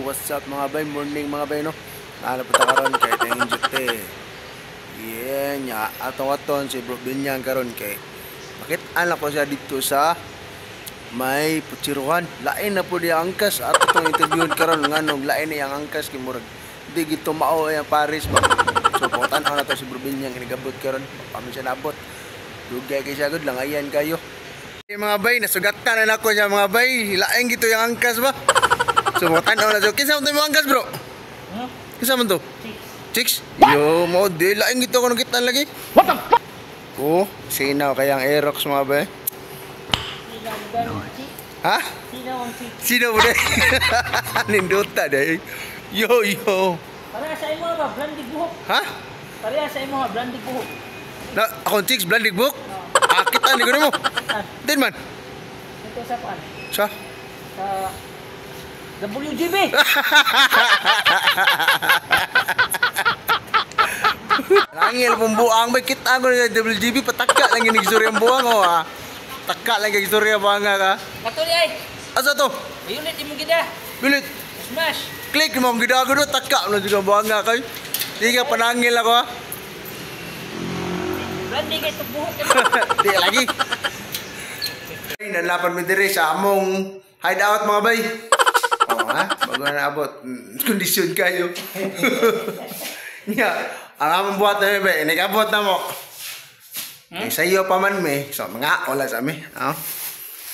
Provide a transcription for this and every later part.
what's up mga bay? Morning mga bay no. Ano pa ta karon kay tayong jute. Yeah, nya atong si Bro Binyang karon kay makit-an ko siya dito sa may Putsiruan. Lain na po di angkas ato tong interview karon nganong lain ni ang angkas kay murag di gito mao ang Paris ba. So putan-aw na to si Bro Binyang inigabot karon. Pami siya nabot. Dugay kay siya gud lang ayan kayo. Mga bay, nasugatan na ako siya mga bay. Laing gito yung angkas ba? So, tanaw na siya. Kinsa mo ito yung angkas bro? Kinsa mo ito? Chicks? Yo, mo di. Laing gito ko nakitaan lagi. What the fuck? Oh, sinaw kayang Aerox mga bay. Ha? Sinaw mo deh? Ninduta deh. Yo, yo. Pareha sa imo ba? Blandig buhok. Ha? Pareha sa imo blandig buhok. Na, akong chicks, blandig buhok? Kita ni ko mo. Din man. Ito sa paan? Sa? Sa WGB. Langil pong buang ba kita ko sa WGB pataka lang yung istorya ang buang oh ha. Taka lang yung istorya buang ka. Katuli ay. Asa to? Unit imong gida. Bilit. Smash. Click mo gida ko do taka lang juga buang ka kay. Di ka panangil ako ha. Blandig kay buhok. Di lagi. Nalapan mi diri sa among hideout mga bay. Oh ha, bago na abot. Kondisyon kayo. Nya, ang among buhat na bay, nagabot na mo. Eh sayo pa man me, so mga wala sa mi, ha.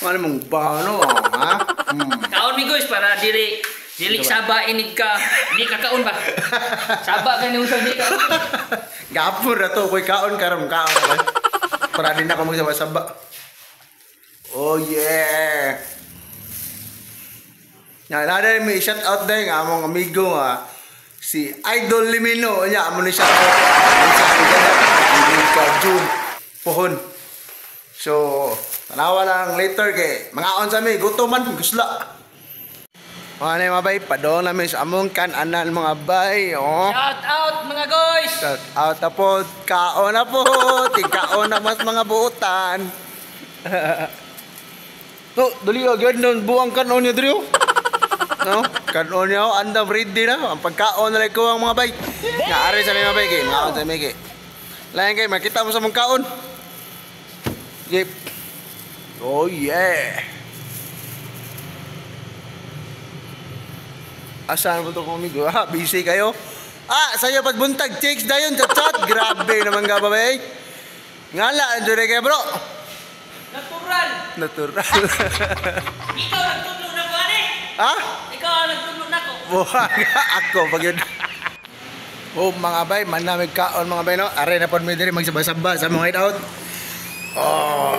Ano mong bano, ha? Kaon mi guys para dili saba init ka. Di ka kaon ba? Saba ka ni usab di ka. Gapur na to, ko'y kaon karon kaon. Para din ako magsaba-saba. Oh yeah. Nga nada may shout out day nga among amigo nga si Idol Limino nya amo ni shout out. Sa June pohon. So, tanawa lang later kay mga on sa mi gutoman gusla. Mga mga bay, padong namin sa among kan-anan mga bay. Oh. Shout out mga guys. Shout out na po. Kaon na po. Tingkaon na mas mga buutan. To, dali agad nun. Buang kanon niya dali. No? Kanon niya. Andam ready na. Ang pagkaon na lang ko ang mga bay. Naari sa mga bay. Mga on sa mga bay. Lain kayo. Makita mo sa mga kaon. Yep. Oh yeah. Asan po ito kong amigo? Ha? Busy kayo? Ah, sa'yo pagbuntag, chicks dayon, chat-chat. Grabe naman ka ba, bay? Ngala, andun kayo, bro. Natural. Natural. Ikaw nagtudlo na ko, ane? Ha? Ikaw nagtudlo na ko. Buhang ako, pag yun. Oh, mga bay, manamig kaon, mga bay, no? Aray na po mo diri, magsaba-saba sa mga hideout. Oh,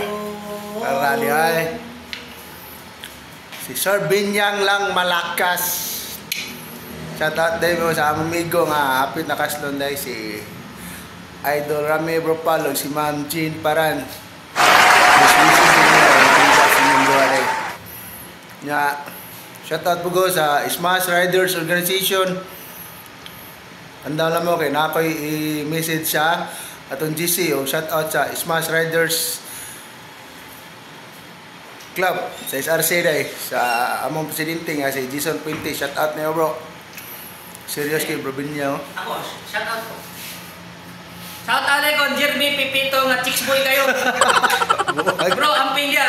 karali, ay. Si Sir Binyang lang malakas. Shout out day mo sa among amigo nga hapit na kaslon day si Idol Rami Bro Palog, si Ma'am Jean Paran. Shout out po go sa Smash Riders Organization. Tanda lang mo kay na ako'y i-message siya atong GC o shout out sa Smash Riders Club sa SRC day sa among presidente nga si Jason Puente. Shout out niyo bro. Serious kay Bro Binyang. Ako, shout out ko. Shout out ko, Jeremy Pipito nga chicks boy kayo. Bro, amping dia.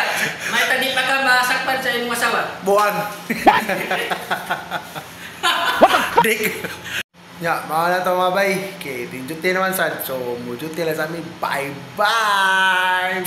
May tadi pa ka masakpan sa imong asawa. Buwan. Dik. Ya, mga na ito mga bay. Okay, duty naman sad. So, mo duty lang sa amin. Bye-bye!